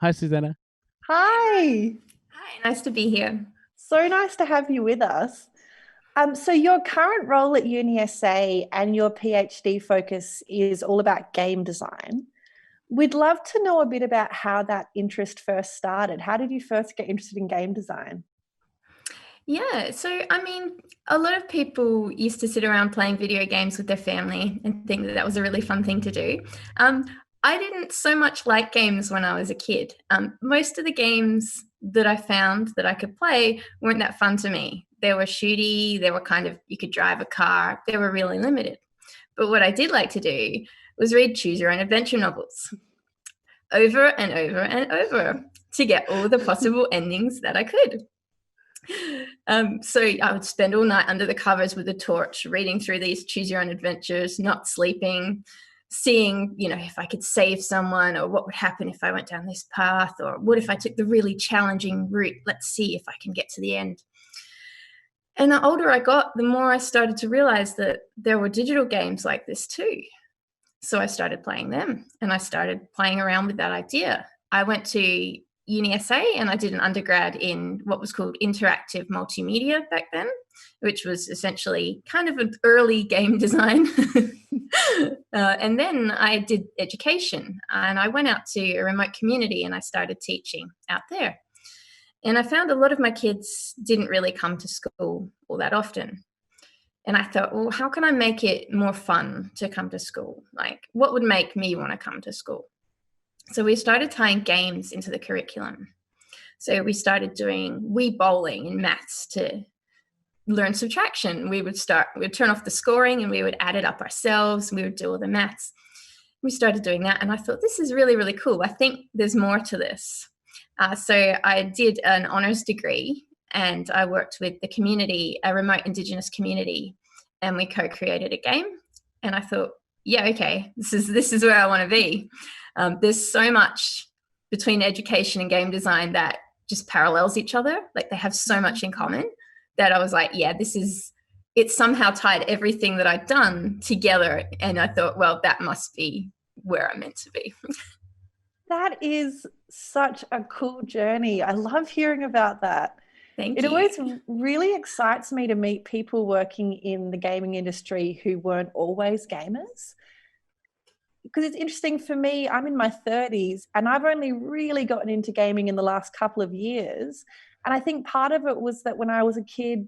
Hi, Susanna. Hi, Hi, nice to be here. so nice to have you with us. So your current role at UniSA and your PhD focus is all about game design. We'd love to know a bit about how that interest first started. How did you first get interested in game design? A lot of people used to sit around playing video games with their family and think that that was a really fun thing to do. Um, I didn't so much like games when I was a kid. Most of the games that I found that I could play weren't that fun to me. They were shooty, they were kind of, you could drive a car, they were really limited. But what I did like to do was read choose your own adventure novels over and over and over to get all the possible endings that I could. So I would spend all night under the covers with a torch, reading through these choose your own adventures, not sleeping, seeing, if I could save someone or what would happen if I went down this path or what if I took the really challenging route. Let's see if I can get to the end. And the older I got, the more I started to realize that there were digital games like this too. So I started playing them and I started playing around with that idea. I went to UniSA and I did an undergrad in what was called interactive multimedia back then, which was essentially kind of an early game design. And then I did education and I went out to a remote community and I started teaching out there. And I found a lot of my kids didn't really come to school all that often. And I thought, well, how can I make it more fun to come to school? Like, what would make me want to come to school? So we started tying games into the curriculum. So we started doing Wii bowling in maths to learn subtraction. We'd turn off the scoring and we would add it up ourselves. We would do all the maths. We started doing that. And I thought, this is really, really cool. I think there's more to this. So I did an honors degree and I worked with the community, a remote Indigenous community, and we co-created a game. And I thought, yeah, okay, this is where I want to be. There's so much between education and game design that just parallels each other. Like they have so much in common that I was like, yeah, it somehow tied everything that I'd done together. And I thought, well, that must be where I'm meant to be. That is such a cool journey. I love hearing about that. Thank It you. always really excites me to meet people working in the gaming industry who weren't always gamers. Because it's interesting for me, I'm in my 30s and I've only really gotten into gaming in the last couple of years. And I think part of it was that when I was a kid,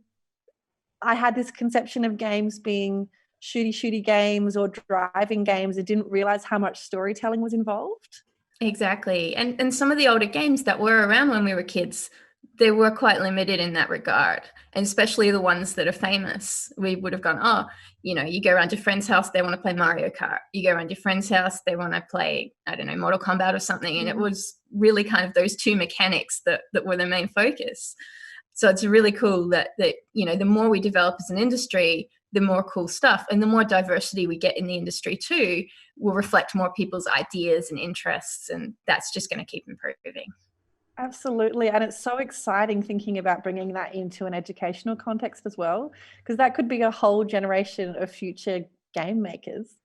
I had this conception of games being shooty games or driving games. I didn't realize how much storytelling was involved. Exactly. And some of the older games that were around when we were kids, they were quite limited in that regard. And especially the ones that are famous. We would have gone, oh, you go around your friend's house, they want to play Mario Kart. You go around your friend's house, they want to play, I don't know, Mortal Kombat or something. And it was really kind of those two mechanics that were the main focus. So it's really cool that the more we develop as an industry, the more cool stuff and the more diversity we get in the industry too will reflect more people's ideas and interests, and that's just going to keep improving. Absolutely. And it's so exciting thinking about bringing that into an educational context as well, because that could be a whole generation of future game makers.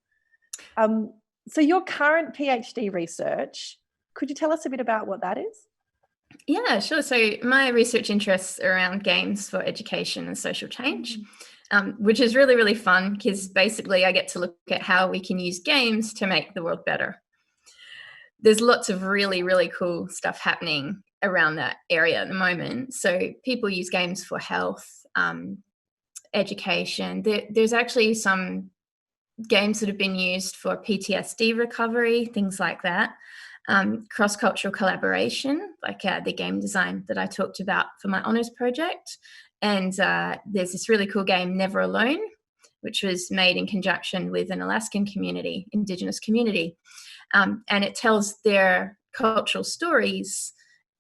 So, your current PhD research, could you tell us a bit about what that is? Yeah, sure. So my research interests around games for education and social change, which is really, really fun because basically I get to look at how we can use games to make the world better. There's lots of really, really cool stuff happening around that area at the moment. So people use games for health, education. There's actually some games that have been used for PTSD recovery, things like that. Cross-cultural collaboration, like the game design that I talked about for my honours project. And there's this really cool game, Never Alone, which was made in conjunction with an Alaskan community, Indigenous community. And it tells their cultural stories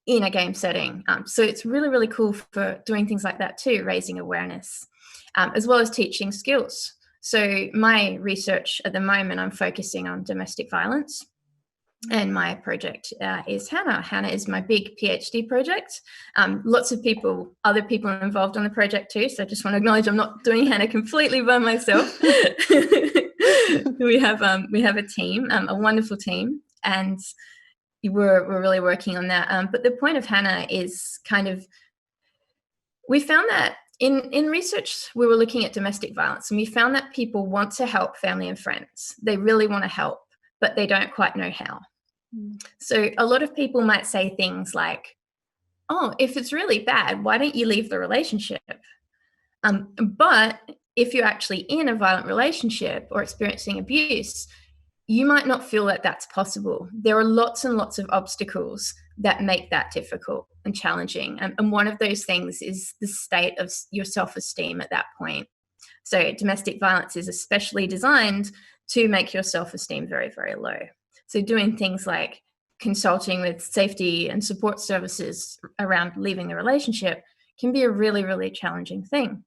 in a game setting. So it's really, really cool for doing things like that too, raising awareness, as well as teaching skills. So my research at the moment, I'm focusing on domestic violence. And my project is Hannah. Hannah is my big PhD project. Lots of other people involved on the project too. So I just want to acknowledge I'm not doing Hannah completely by myself. We have a team, a wonderful team, and we're really working on that. But the point of Hannah is kind of, we found that in research, we were looking at domestic violence, and we found that people want to help family and friends. They really want to help, but they don't quite know how. So a lot of people might say things like, oh, if it's really bad, why don't you leave the relationship? But if you're actually in a violent relationship or experiencing abuse, you might not feel that that's possible. There are lots and lots of obstacles that make that difficult and challenging. And one of those things is the state of your self-esteem at that point. So domestic violence is especially designed to make your self-esteem very, very low. So doing things like consulting with safety and support services around leaving the relationship can be a really, really challenging thing.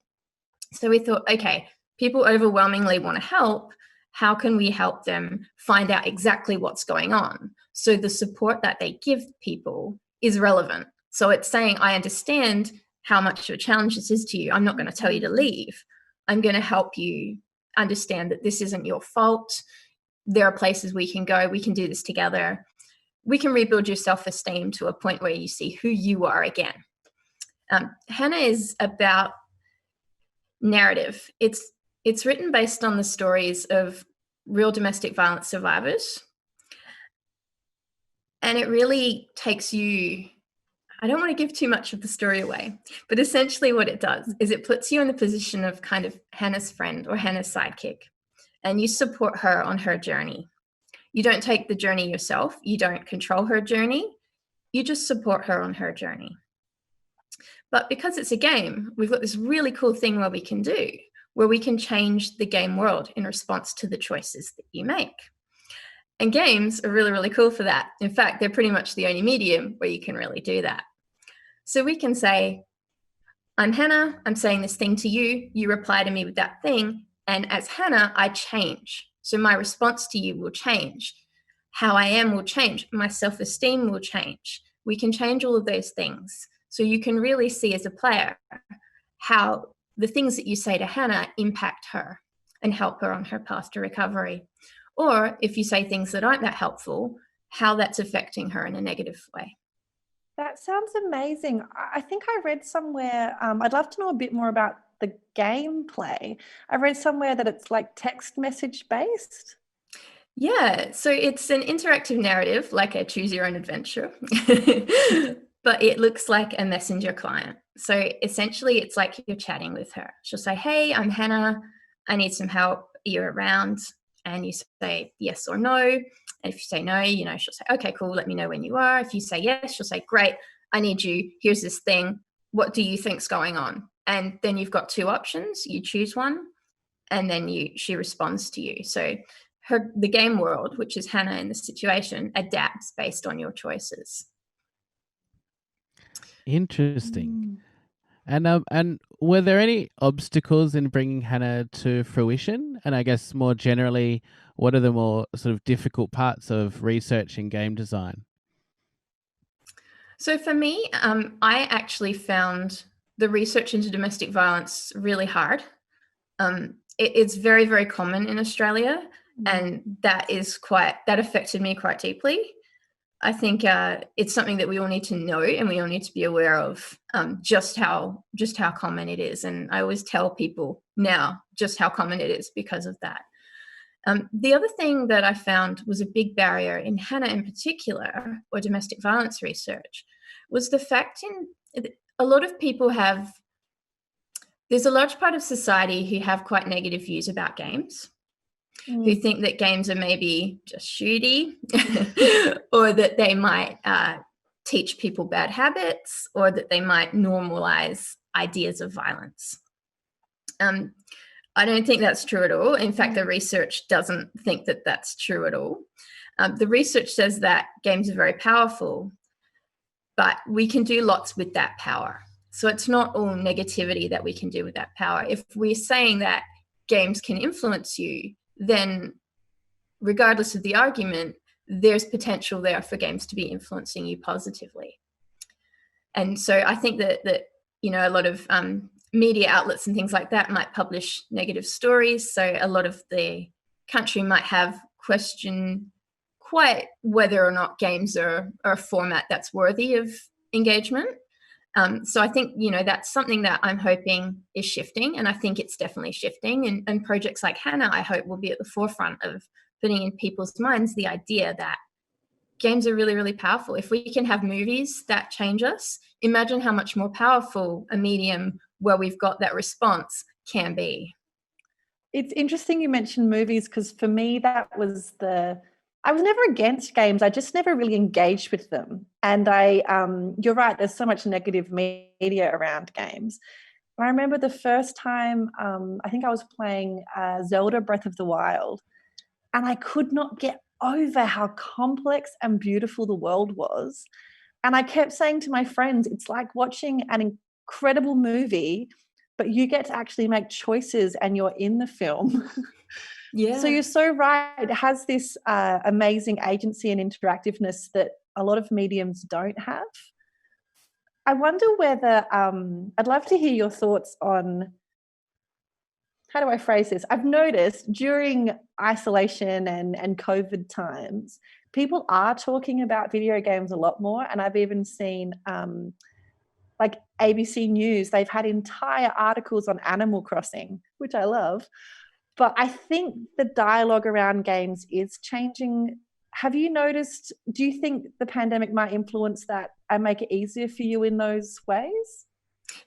So we thought, okay, people overwhelmingly want to help. How can we help them find out exactly what's going on? So the support that they give people is relevant. So it's saying, I understand how much of a challenge this is to you. I'm not going to tell you to leave. I'm going to help you understand that this isn't your fault. There are places we can go. We can do this together. We can rebuild your self-esteem to a point where you see who you are again. Hannah is about narrative. It's written based on the stories of real domestic violence survivors. And it really takes you, I don't want to give too much of the story away, but essentially what it does is it puts you in the position of kind of Hannah's friend or Hannah's sidekick, and you support her on her journey. You don't take the journey yourself. You don't control her journey. You just support her on her journey. But because it's a game, we've got this really cool thing where we can change the game world in response to the choices that you make. And games are really, really cool for that. In fact, they're pretty much the only medium where you can really do that. So we can say, I'm Hannah, I'm saying this thing to you, you reply to me with that thing, and as Hannah, I change. So my response to you will change. How I am will change. My self-esteem will change. We can change all of those things. So you can really see as a player how the things that you say to Hannah impact her and help her on her path to recovery. Or if you say things that aren't that helpful, how that's affecting her in a negative way. That sounds amazing. I think I read somewhere, I'd love to know a bit more about the gameplay. I read somewhere that it's like text message based. Yeah, so it's an interactive narrative, like a choose your own adventure, but it looks like a messenger client. So essentially it's like you're chatting with her. She'll say, hey, I'm Hannah. I need some help. Are you around? And you say yes or no. And if you say no, she'll say, okay, cool. Let me know when you are. If you say yes, she'll say, great. I need you. Here's this thing. What do you think's going on? And then you've got two options. You choose one, and then she responds to you. So the game world, which is Hannah in this situation, adapts based on your choices. Interesting. And were there any obstacles in bringing Hannah to fruition? And I guess more generally, what are the more sort of difficult parts of research in game design? So for me, I actually found the research into domestic violence really hard. It's very, very common in Australia, and that affected me quite deeply. I think it's something that we all need to know, and we all need to be aware of just how common it is. And I always tell people now just how common it is because of that. The other thing that I found was a big barrier in Hannah in particular, or domestic violence research, was the fact a lot of people there's a large part of society who have quite negative views about games. Who think that games are maybe just shooty or that they might teach people bad habits, or that they might normalize ideas of violence. I don't think that's true at all. In fact, the research doesn't think that that's true at all. The research says that games are very powerful, but we can do lots with that power. So it's not all negativity that we can do with that power. If we're saying that games can influence you, then regardless of the argument, there's potential there for games to be influencing you positively. And so I think that a lot of media outlets and things like that might publish negative stories. So a lot of the country might have question quite whether or not games are a format that's worthy of engagement. So I think, that's something that I'm hoping is shifting, and I think it's definitely shifting. And projects like Hannah, I hope, will be at the forefront of putting in people's minds the idea that games are really, really powerful. If we can have movies that change us, imagine how much more powerful a medium where we've got that response can be. It's interesting you mentioned movies, because for me that was I was never against games. I just never really engaged with them. And you're right, there's so much negative media around games. I remember the first time, I think I was playing Zelda Breath of the Wild, and I could not get over how complex and beautiful the world was. And I kept saying to my friends, it's like watching an incredible movie, but you get to actually make choices and you're in the film. Yeah. So you're so right. It has this amazing agency and interactiveness that a lot of mediums don't have. I wonder whether, I'd love to hear your thoughts on, how do I phrase this? I've noticed during isolation and COVID times, people are talking about video games a lot more. And I've even seen like ABC News, they've had entire articles on Animal Crossing, which I love. But I think the dialogue around games is changing. Have you noticed, do you think the pandemic might influence that and make it easier for you in those ways?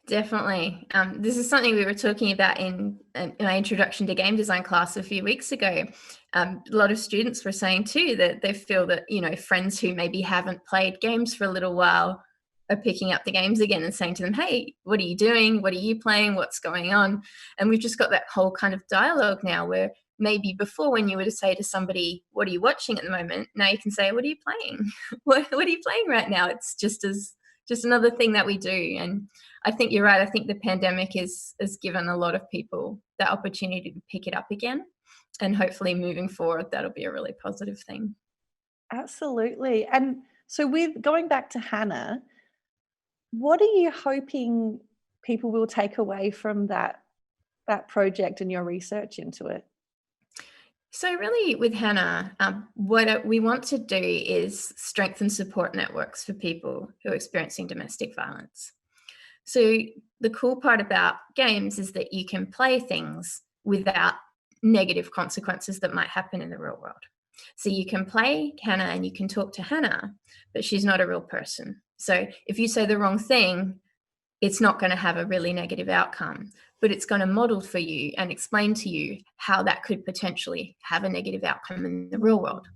Definitely. This is something we were talking about in my introduction to game design class a few weeks ago. A lot of students were saying too that they feel that, friends who maybe haven't played games for a little while are picking up the games again and saying to them, hey, what are you doing? What are you playing? What's going on? And we've just got that whole kind of dialogue now where maybe before, when you were to say to somebody, what are you watching at the moment? Now you can say, what are you playing? what are you playing right now? It's just another thing that we do. And I think you're right. I think the pandemic has given a lot of people that opportunity to pick it up again. And hopefully moving forward, that'll be a really positive thing. Absolutely. And so with going back to Hannah, what are you hoping people will take away from that project and your research into it? So really with Hannah, what we want to do is strengthen support networks for people who are experiencing domestic violence. So the cool part about games is that you can play things without negative consequences that might happen in the real world. So you can play Hannah and you can talk to Hannah, but she's not a real person. So if you say the wrong thing, it's not going to have a really negative outcome, but it's going to model for you and explain to you how that could potentially have a negative outcome in the real world.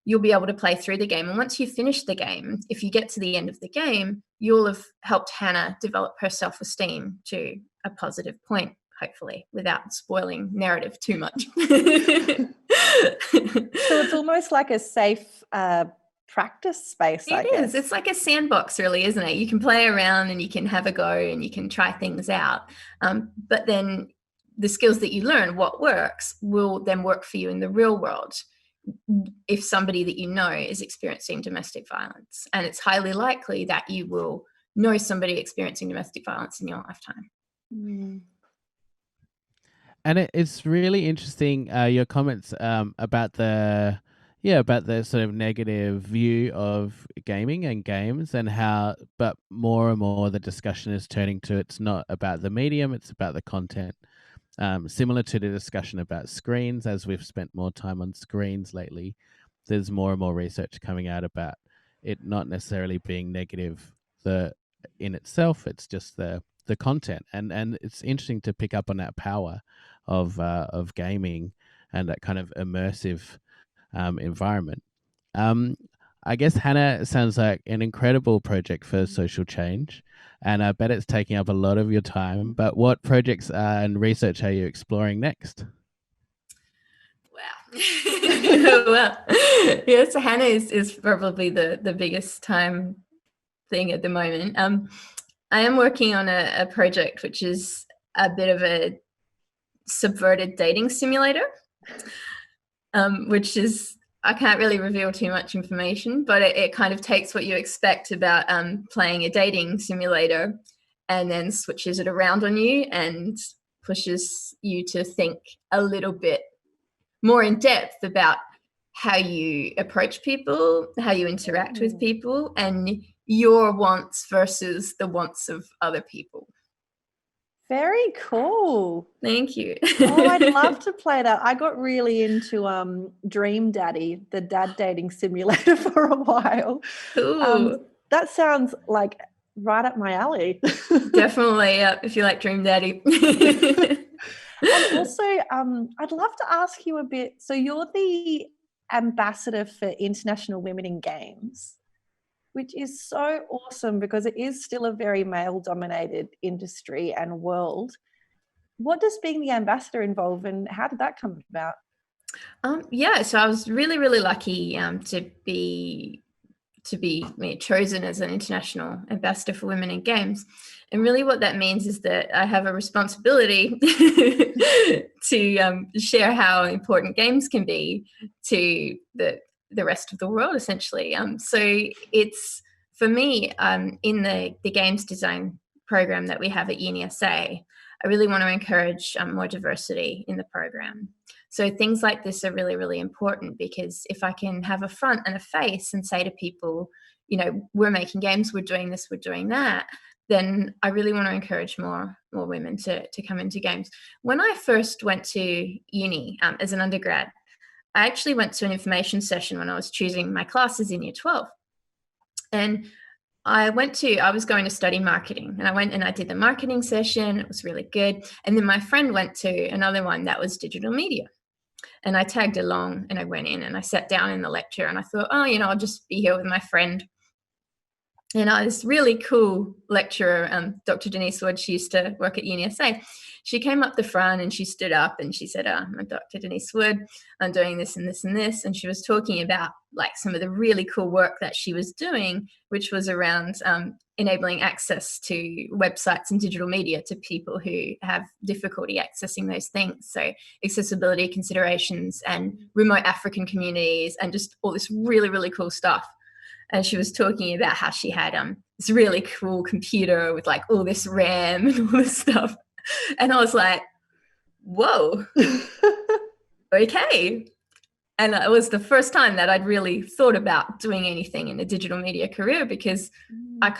You'll be able to play through the game. And once you finish the game, if you get to the end of the game, you'll have helped Hannah develop her self-esteem to a positive point, hopefully, without spoiling narrative too much. So it's almost like a safe practice space, I guess. It is. It's like a sandbox, really, isn't it? You can play around and you can have a go and you can try things out. But then the skills that you learn, what works, will then work for you in the real world if somebody that you know is experiencing domestic violence. And it's highly likely that you will know somebody experiencing domestic violence in your lifetime. Mm. And it's really interesting, your comments about the sort of negative view of gaming and games, and how, but more and more the discussion is turning to, it's not about the medium, it's about the content. Similar to the discussion about screens, as we've spent more time on screens lately, there's more and more research coming out about it not necessarily being negative in itself, it's just the content. And it's interesting to pick up on that power of gaming and that kind of immersive environment. I guess Hannah sounds like an incredible project for social change, and I bet it's taking up a lot of your time. But what projects and research are you exploring next? Wow. Well, yes, Hannah is probably the biggest time thing at the moment. I am working on a project which is a bit of a subverted dating simulator, which is, I can't really reveal too much information, but it kind of takes what you expect about playing a dating simulator and then switches it around on you and pushes you to think a little bit more in depth about how you approach people, how you interact with people, and your wants versus the wants of other people. Very cool. Thank you. Oh, I'd love to play that. I got really into Dream Daddy, the dad dating simulator, for a while. Cool. That sounds like right up my alley. Definitely, if you like Dream Daddy. And also, I'd love to ask you a bit. So you're the ambassador for International Women in Games, which is so awesome because it is still a very male-dominated industry and world. What does being the ambassador involve, and how did that come about? Yeah, so I was really, really lucky to be chosen as an international ambassador for women in games. And really what that means is that I have a responsibility to share how important games can be to the rest of the world, essentially. So it's, for me, in the games design program that we have at UniSA, I really want to encourage more diversity in the program. So things like this are really, really important, because if I can have a front and a face and say to people, you know, we're making games, we're doing this, we're doing that, then I really want to encourage more women to come into games. When I first went to uni as an undergrad, I actually went to an information session when I was choosing my classes in year 12. And I was going to study marketing, and I went and I did the marketing session. It was really good. And then my friend went to another one that was digital media. And I tagged along, and I went in and I sat down in the lecture, and I thought, oh, you know, I'll just be here with my friend. And this really cool lecturer, Dr. Denise Wood, she used to work at UniSA. She came up the front and she stood up and she said, I'm Dr. Denise Wood, I'm doing this and this and this. And she was talking about like some of the really cool work that she was doing, which was around enabling access to websites and digital media to people who have difficulty accessing those things. So accessibility considerations and remote African communities and just all this really, really cool stuff. And she was talking about how she had this really cool computer with like all this RAM and all this stuff. And I was like, whoa, okay. And it was the first time that I'd really thought about doing anything in a digital media career, because I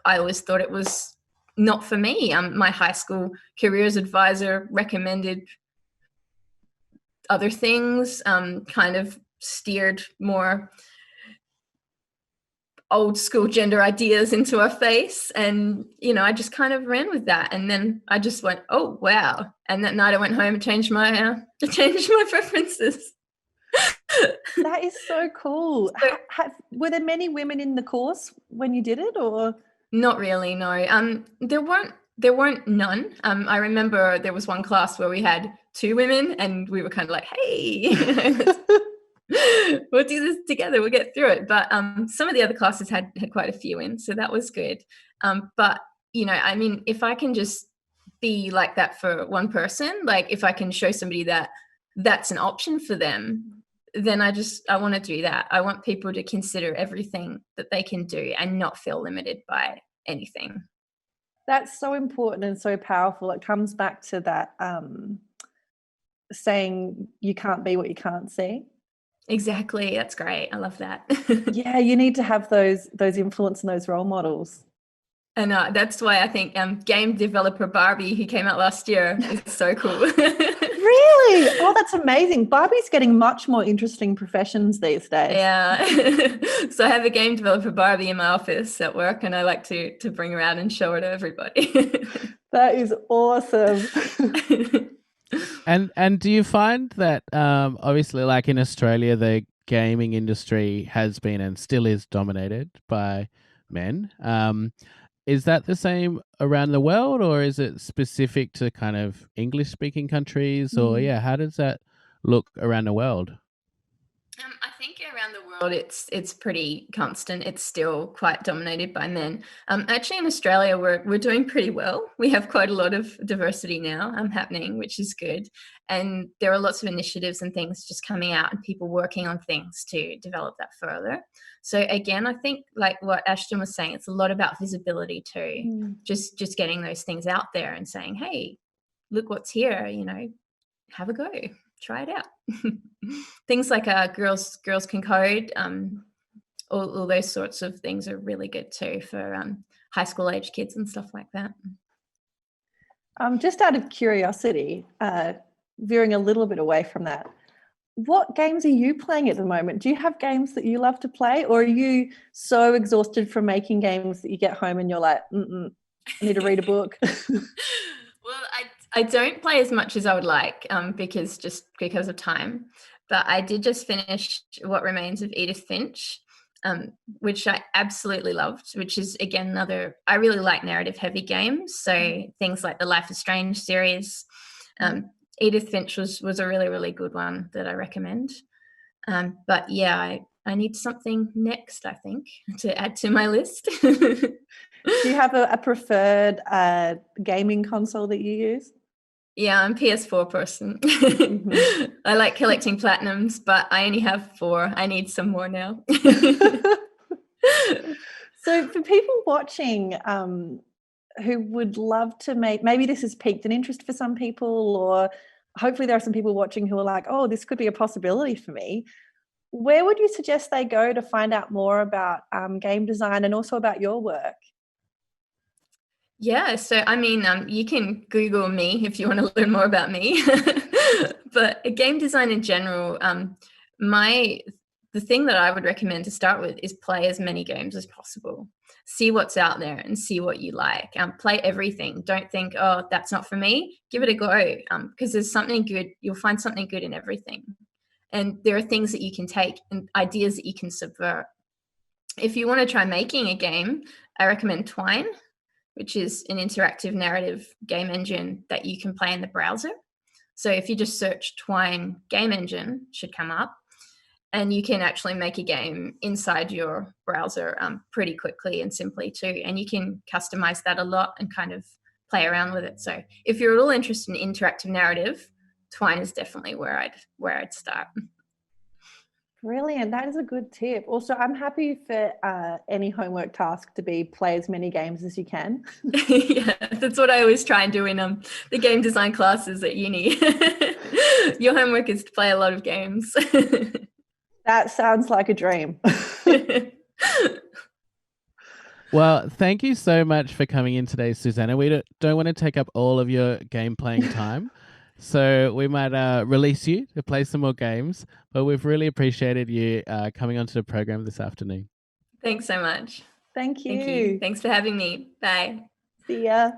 always thought it was not for me. My high school careers advisor recommended other things, kind of steered more old school gender ideas into her face. And, you know, I just kind of ran with that. And then I just went, oh, wow. And that night I went home and changed my preferences. That is so cool. Were there many women in the course when you did it, or? Not really, no. There weren't none. I remember there was one class where we had 2 women and we were kind of like, hey, we'll do this together, we'll get through it. But some of the other classes had quite a few in, so that was good. But, you know, I mean, if I can just be like that for one person, like if I can show somebody that that's an option for them, then I want to do that. I want people to consider everything that they can do and not feel limited by anything. That's so important and so powerful. It comes back to that saying, you can't be what you can't see. Exactly. That's great. I love that. Yeah, you need to have those influence and those role models. And that's why I think game developer Barbie, who came out last year, is so cool. Really? Oh, that's amazing. Barbie's getting much more interesting professions these days. Yeah. So I have a game developer Barbie in my office at work, and I like to bring her out and show her to everybody. That is awesome. And do you find that obviously, like in Australia, the gaming industry has been and still is dominated by men? Is that the same around the world, or is it specific to kind of English-speaking countries? Or how does that look around the world? I think around the world it's pretty constant. It's still quite dominated by men. Actually, in Australia, we're doing pretty well. We have quite a lot of diversity now happening, which is good. And there are lots of initiatives and things just coming out and people working on things to develop that further. So again, I think like what Ashton was saying, it's a lot about visibility too. Just getting those things out there and saying, hey, look what's here, you know, have a go, try it out. Things like Girls Can Code, all those sorts of things are really good too for high school age kids and stuff like that. Just out of curiosity, veering a little bit away from that, what games are you playing at the moment? Do you have games that you love to play, or are you so exhausted from making games that you get home and you're like, I need to read a book? Well, I don't play as much as I would like because of time. But I did just finish What Remains of Edith Finch, which I absolutely loved, which is, again, I really like narrative heavy games. So things like the Life is Strange series. Edith Finch was a really, really good one that I recommend. But yeah, I need something next, I think, to add to my list. Do you have a preferred gaming console that you use? Yeah, I'm a PS4 person. I like collecting platinums, but I only have 4. I need some more now. So for people watching who would love to maybe this has piqued an interest for some people, or hopefully there are some people watching who are like, oh, this could be a possibility for me. Where would you suggest they go to find out more about game design and also about your work? Yeah, so I mean, you can Google me if you want to learn more about me. But game design in general, the thing that I would recommend to start with is play as many games as possible. See what's out there and see what you like. Play everything. Don't think, oh, that's not for me. Give it a go, because there's something good. You'll find something good in everything. And there are things that you can take and ideas that you can subvert. If you want to try making a game, I recommend Twine, which is an interactive narrative game engine that you can play in the browser. So if you just search Twine game engine, it should come up, and you can actually make a game inside your browser pretty quickly and simply too. And you can customize that a lot and kind of play around with it. So if you're at all interested in interactive narrative, Twine is definitely where I'd start. Brilliant. That is a good tip. Also, I'm happy for any homework task to be play as many games as you can. Yeah, that's what I always try and do in the game design classes at uni. Your homework is to play a lot of games. That sounds like a dream. Well, thank you so much for coming in today, Susannah. We don't want to take up all of your game playing time. So we might release you to play some more games, but we've really appreciated you coming onto the program this afternoon. Thanks so much. Thank you. Thank you. Thanks for having me. Bye. See ya.